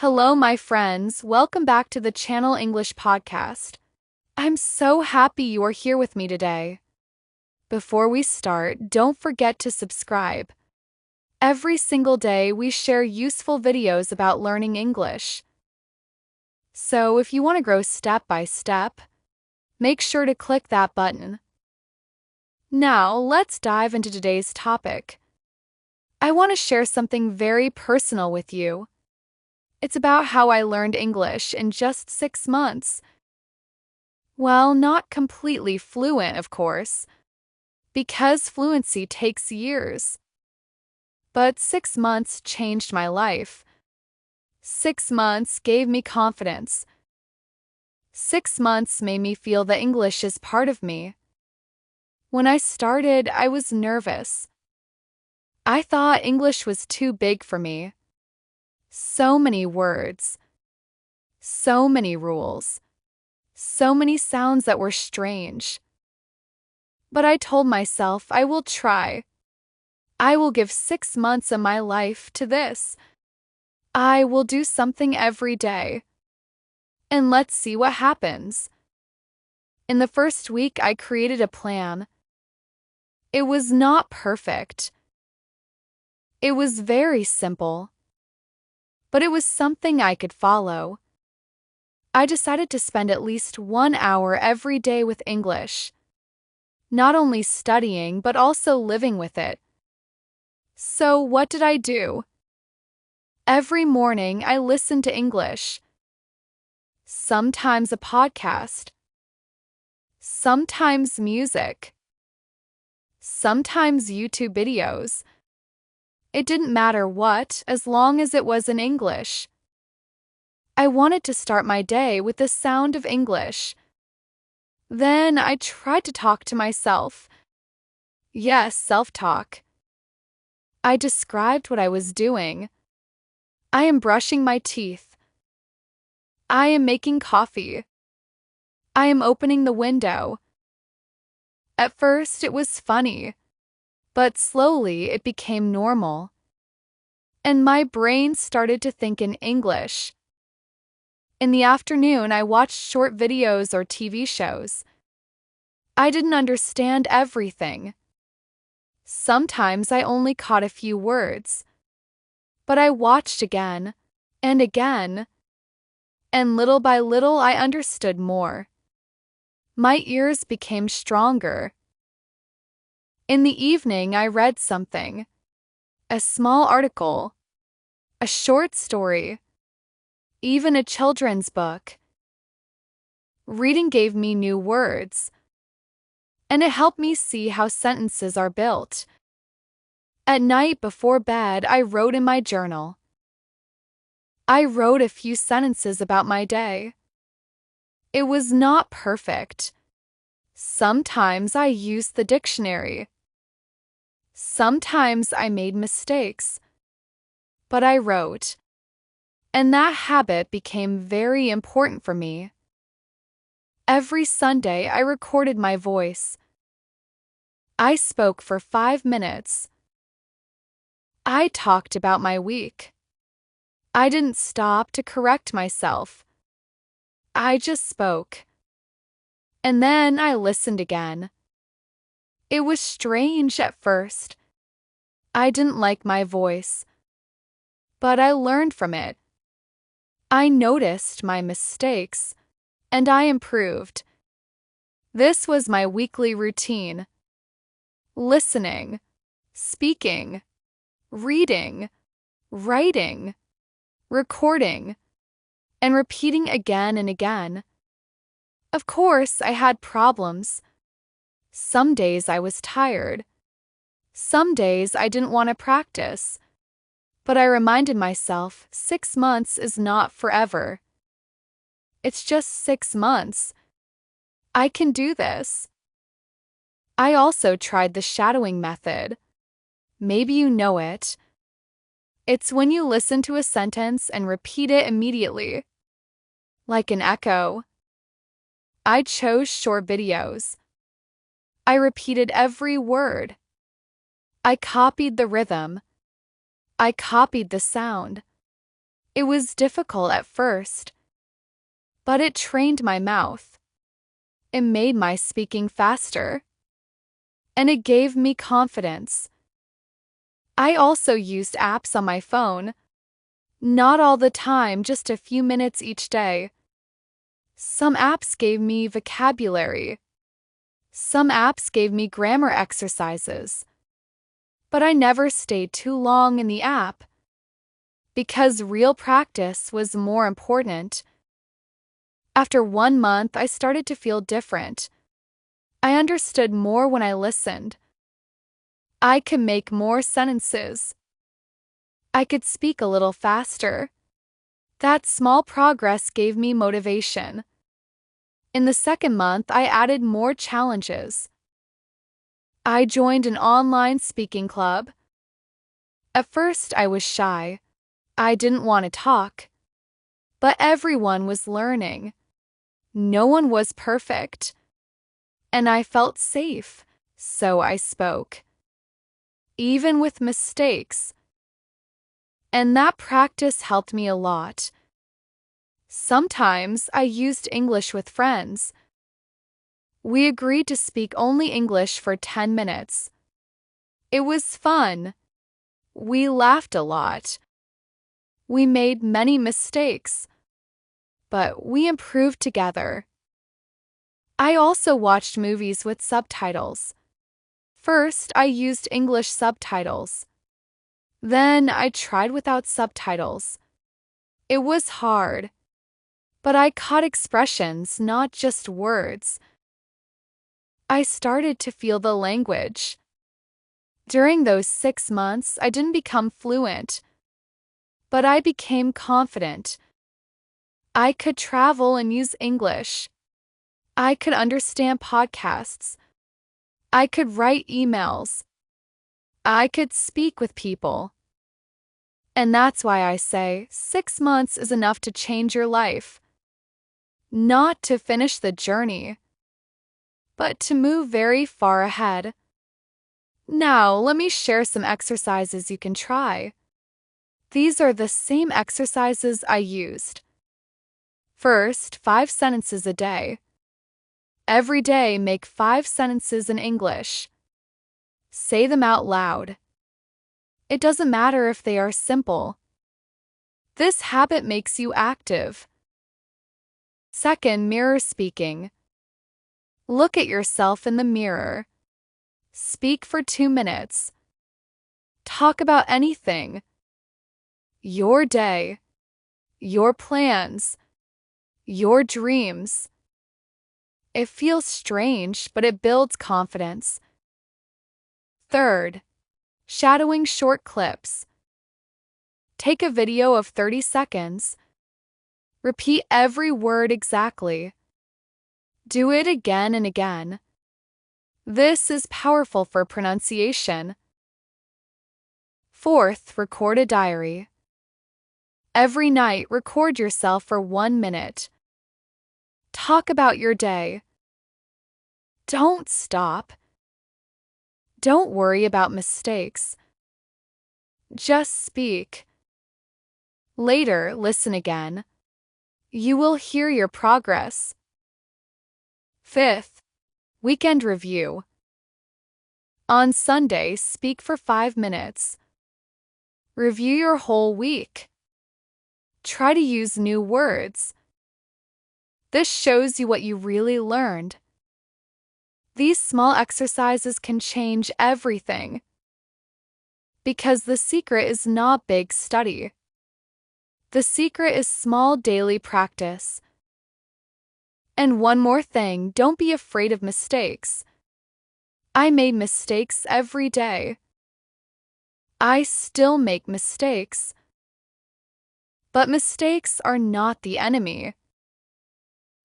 Hello, my friends. Welcome back to the Channel English podcast. I'm so happy you are here with me today. Before we start, don't forget to subscribe. Every single day, we share useful videos about learning English. So, if you want to grow step by step, make sure to click that button. Now, let's dive into today's topic. I want to share something very personal with you. It's about how I learned English in just 6 months. Well, not completely fluent, of course, because fluency takes years. But 6 months changed my life. 6 months gave me confidence. 6 months made me feel that English is part of me. When I started, I was nervous. I thought English was too big for me. So many words, so many rules, so many sounds that were strange. But I told myself I will try. I will give 6 months of my life to this. I will do something every day. And let's see what happens. In the first week, I created a plan. It was not perfect. It was very simple. But it was something I could follow. I decided to spend at least 1 hour every day with English. Not only studying, but also living with it. So what did I do? Every morning I listened to English. Sometimes a podcast. Sometimes music. Sometimes YouTube videos. It didn't matter what, as long as it was in English. I wanted to start my day with the sound of English. Then I tried to talk to myself. Yes, self-talk. I described what I was doing. I am brushing my teeth. I am making coffee. I am opening the window. At first, it was funny, but slowly it became normal. And my brain started to think in English. In the afternoon, I watched short videos or TV shows. I didn't understand everything. Sometimes I only caught a few words. But I watched again and again, and little by little I understood more. My ears became stronger. In the evening, I read something, a small article, a short story, even a children's book. Reading gave me new words, and it helped me see how sentences are built. At night before bed, I wrote in my journal. I wrote a few sentences about my day. It was not perfect. Sometimes I used the dictionary. Sometimes I made mistakes. But I wrote, and that habit became very important for me. Every Sunday, I recorded my voice. I spoke for 5 minutes. I talked about my week. I didn't stop to correct myself. I just spoke. And then I listened again. It was strange at first. I didn't like my voice. But I learned from it. I noticed my mistakes, and I improved. This was my weekly routine. Listening, speaking, reading, writing, recording, and repeating again and again. Of course, I had problems. Some days I was tired. Some days I didn't want to practice. But I reminded myself 6 months is not forever. It's just 6 months. I can do this. I also tried the shadowing method. Maybe you know it. It's when you listen to a sentence and repeat it immediately, like an echo. I chose short videos. I repeated every word. I copied the rhythm. I copied the sound. It was difficult at first, but it trained my mouth. It made my speaking faster, and it gave me confidence. I also used apps on my phone. Not all the time, just a few minutes each day. Some apps gave me vocabulary. Some apps gave me grammar exercises. But I never stayed too long in the app because real practice was more important. After 1 month, I started to feel different. I understood more when I listened. I could make more sentences. I could speak a little faster. That small progress gave me motivation. In the second month, I added more challenges. I joined an online speaking club. At first, I was shy. I didn't want to talk. But everyone was learning. No one was perfect. And I felt safe, so I spoke. Even with mistakes. And that practice helped me a lot. Sometimes I used English with friends. We agreed to speak only English for 10 minutes. It was fun. We laughed a lot. We made many mistakes, but we improved together. I also watched movies with subtitles. First, I used English subtitles. Then I tried without subtitles. It was hard, but I caught expressions, not just words. I started to feel the language. During those 6 months, I didn't become fluent, but I became confident. I could travel and use English. I could understand podcasts. I could write emails. I could speak with people. And that's why I say 6 months is enough to change your life. Not to finish the journey, but to move very far ahead. Now, let me share some exercises you can try. These are the same exercises I used. First, 5 sentences a day. Every day, make 5 sentences in English. Say them out loud. It doesn't matter if they are simple. This habit makes you active. Second, mirror speaking. Look at yourself in the mirror. Speak for 2 minutes. Talk about anything. Your day, your plans, your dreams. It feels strange, but it builds confidence. Third, shadowing short clips. Take a video of 30 seconds. Repeat every word exactly. Do it again and again. This is powerful for pronunciation. Fourth, record a diary. Every night, record yourself for 1 minute. Talk about your day. Don't stop. Don't worry about mistakes. Just speak. Later, listen again. You will hear your progress. Fifth, weekend review. On Sunday, speak for 5 minutes. Review your whole week. Try to use new words. This shows you what you really learned. These small exercises can change everything. Because the secret is not big study. The secret is small daily practice. And one more thing, don't be afraid of mistakes. I made mistakes every day. I still make mistakes. But mistakes are not the enemy.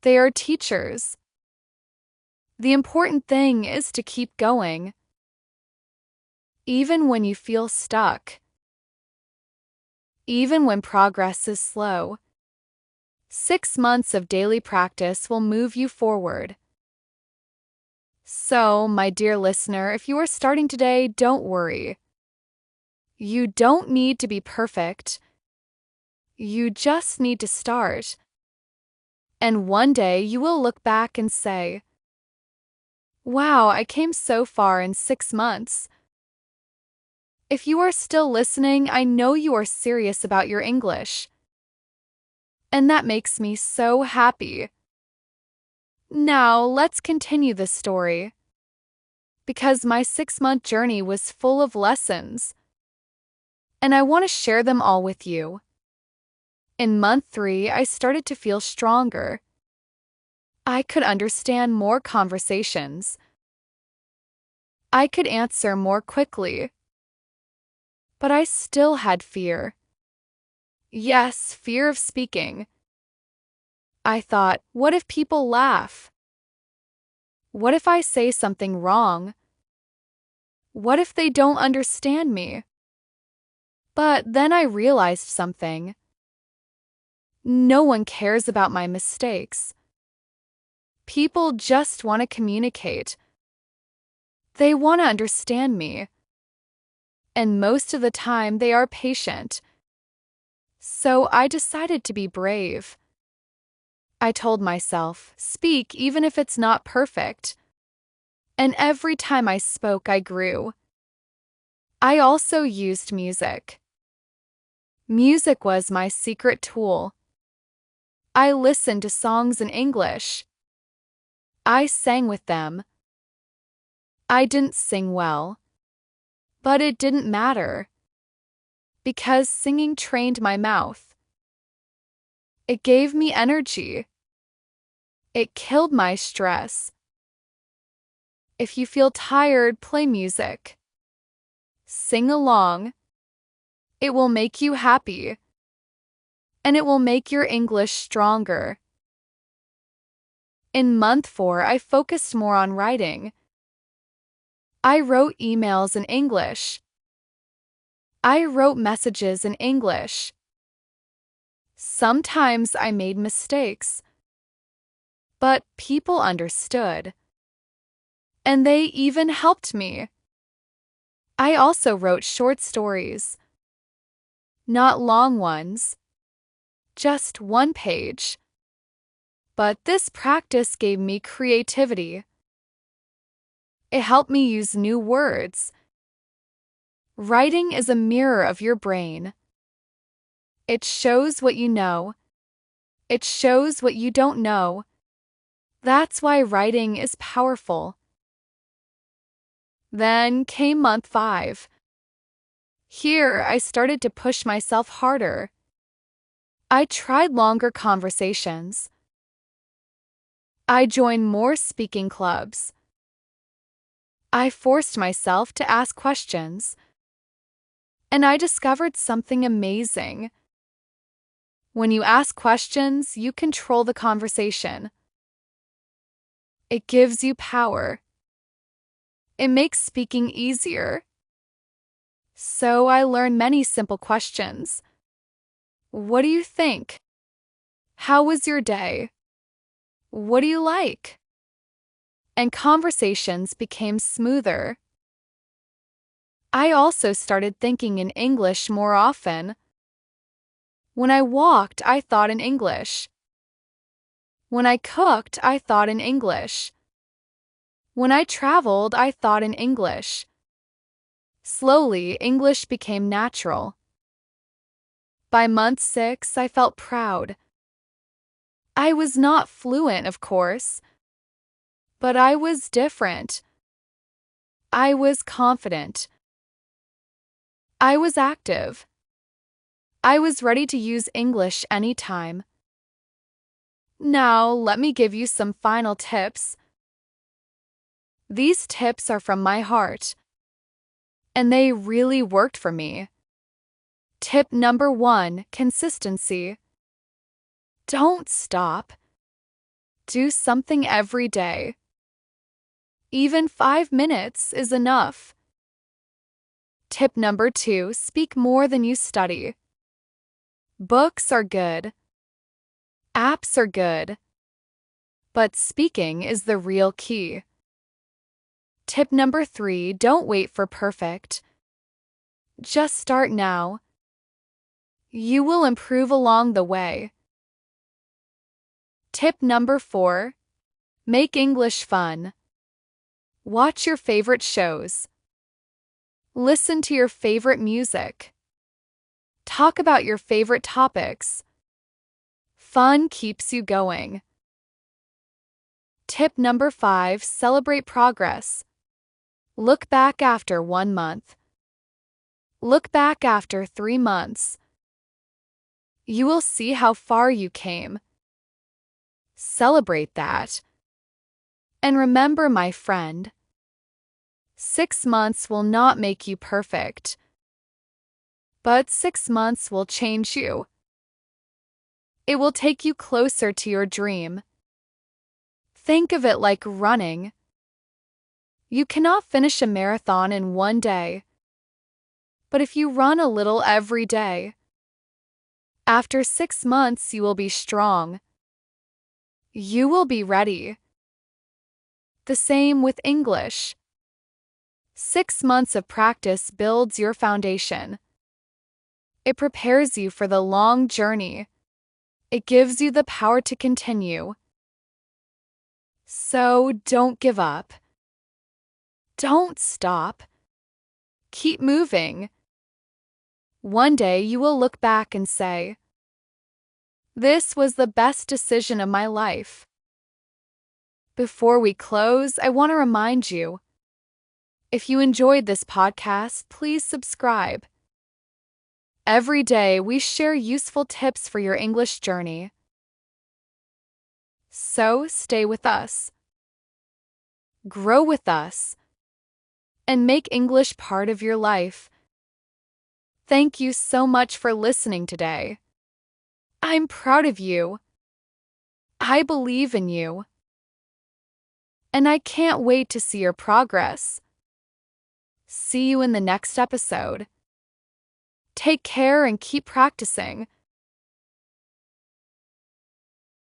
They are teachers. The important thing is to keep going. Even when you feel stuck. Even when progress is slow. 6 months of daily practice will move you forward. So, my dear listener, if you are starting today, don't worry. You don't need to be perfect. You just need to start. And one day you will look back and say, "Wow, I came so far in 6 months." If you are still listening, I know you are serious about your English. And that makes me so happy. Now, let's continue this story. Because my 6-month journey was full of lessons, and I want to share them all with you. In month 3, I started to feel stronger. I could understand more conversations. I could answer more quickly. But I still had fear. Yes, fear of speaking. I thought, what if people laugh? What if I say something wrong? What if they don't understand me? But then I realized something. No one cares about my mistakes. People just want to communicate. They want to understand me. And most of the time they are patient. So I decided to be brave. I told myself, speak even if it's not perfect. And every time I spoke, I grew. I also used music. Music was my secret tool. I listened to songs in English. I sang with them. I didn't sing well. But it didn't matter. Because singing trained my mouth. It gave me energy. It killed my stress. If you feel tired, play music. Sing along. It will make you happy. And it will make your English stronger. In month 4, I focused more on writing. I wrote emails in English. I wrote messages in English. Sometimes I made mistakes. But people understood. And they even helped me. I also wrote short stories. Not long ones. Just 1 page. But this practice gave me creativity. It helped me use new words. Writing is a mirror of your brain. It shows what you know. It shows what you don't know. That's why writing is powerful. Then came month 5. Here, I started to push myself harder. I tried longer conversations. I joined more speaking clubs. I forced myself to ask questions. And I discovered something amazing. When you ask questions, you control the conversation. It gives you power. It makes speaking easier. So I learned many simple questions. What do you think? How was your day? What do you like? And conversations became smoother. I also started thinking in English more often. When I walked, I thought in English. When I cooked, I thought in English. When I traveled, I thought in English. Slowly, English became natural. By month 6, I felt proud. I was not fluent, of course, but I was different. I was confident. I was active. I was ready to use English anytime. Now, let me give you some final tips. These tips are from my heart, and they really worked for me. Tip number 1, consistency. Don't stop. Do something every day. Even 5 minutes is enough. Tip number 2, speak more than you study. Books are good. Apps are good. But speaking is the real key. Tip number 3, don't wait for perfect. Just start now. You will improve along the way. Tip number 4. Make English fun. Watch your favorite shows. Listen to your favorite music. Talk about your favorite topics. Fun keeps you going. Tip number 5. Celebrate progress. Look back after 1 month. Look back after 3 months. You will see how far you came. Celebrate that. And remember, my friend, 6 months will not make you perfect, but 6 months will change you. It will take you closer to your dream. Think of it like running. You cannot finish a marathon in 1 day, but if you run a little every day, after 6 months you will be strong. You will be ready. The same with English. 6 months of practice builds your foundation. It prepares you for the long journey. It gives you the power to continue. So don't give up. Don't stop. Keep moving. One day you will look back and say, "This was the best decision of my life." Before we close, I want to remind you, if you enjoyed this podcast, please subscribe. Every day we share useful tips for your English journey. So stay with us, grow with us, and make English part of your life. Thank you so much for listening today. I'm proud of you. I believe in you. And I can't wait to see your progress. See you in the next episode. Take care and keep practicing.